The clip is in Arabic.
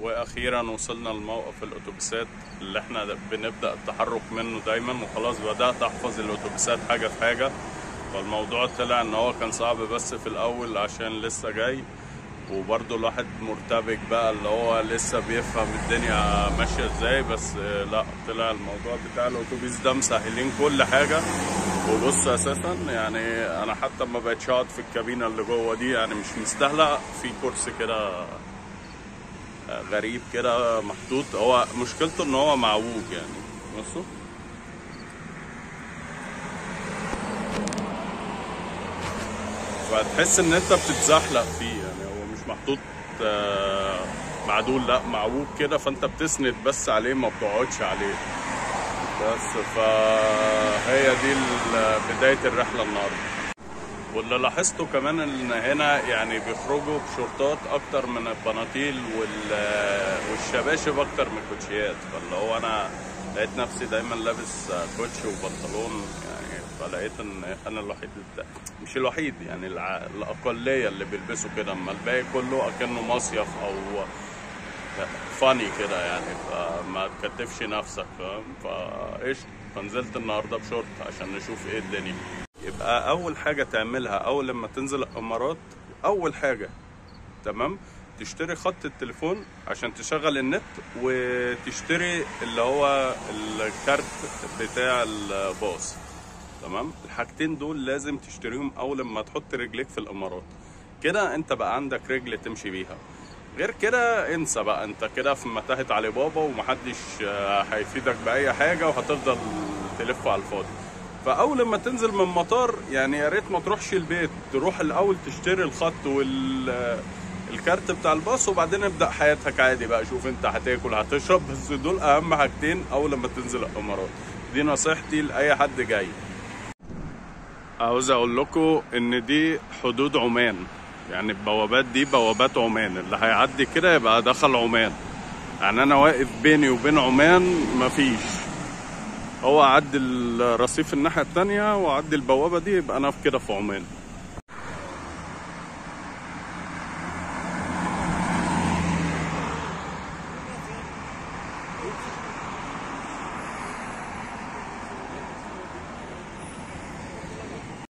واخيرا وصلنا لموقف الاتوبيسات اللي احنا بنبدا التحرك منه دايما، وخلاص بدات احفظ الاتوبيسات حاجه في حاجه. فالموضوع طلع ان هو كان صعب بس في الاول عشان لسه جاي، وبرضه الواحد مرتبك بقى اللي هو لسه بيفهم الدنيا ماشيه ازاي. بس لا، طلع الموضوع بتاع الاتوبيس ده مسهلين كل حاجه. وبص اساسا يعني انا حتى ما بقتش اقعد في الكابينه اللي جوه دي، يعني مش مستاهله. في كرسي كده غريب كده محطوط، هو مشكلته ان هو معوج يعني. بصوا فتحس ان انت بتتزحلق فيه، يعني هو مش محطوط معدول، لا معوج كده، فانت بتسند بس عليه ما بتقعدش عليه بس. فهي دي بداية الرحلة النهاردة. واللي لاحظته كمان ان هنا يعني بيخرجوا بشورتات اكتر من البناطيل والشباشب اكتر من الكوتشيات. فاللي هو انا لقيت نفسي دايما لابس كوتش وبنطلون يعني. فلقيت ان انا الوحيد مش الوحيد يعني، الاقلية اللي بيلبسوا كده، اما الباقي كله اكنه مصيف او فاني كده يعني. فما تكتفش نفسك، فاهم؟ فايش، فنزلت النهارده بشورت عشان نشوف ايه الدنيا. يبقى اول حاجه تعملها اول لما تنزل الامارات، اول حاجه تمام، تشتري خط التليفون عشان تشغل النت، وتشتري اللي هو الكارت بتاع الباص. تمام، الحاجتين دول لازم تشتريهم اول لما تحط رجليك في الامارات. كده انت بقى عندك رجل تمشي بيها. غير كده انسى بقى، انت كده في متاهة علي بابا، ومحدش هيفيدك بأي حاجة، وهتفضل تلف على الفاضي. فأول ما تنزل من المطار يعني يا ريت ما تروحش البيت، تروح الأول تشتري الخط والكارت بتاع الباص، وبعدين ابدأ حياتك عادي بقى. شوف انت هتاكل هتشرب، بس دول أهم حاجتين أول ما تنزل الإمارات. دي نصيحتي لأي حد جاي. عاوز أقول لكم إن دي حدود عمان، يعني البوابات دي بوابات عمان، اللي هيعدي كده يبقى دخل عمان. يعني انا واقف بيني وبين عمان مفيش، هو اعدي الرصيف الناحية التانية واعدي البوابة دي يبقى انا كده في عمان.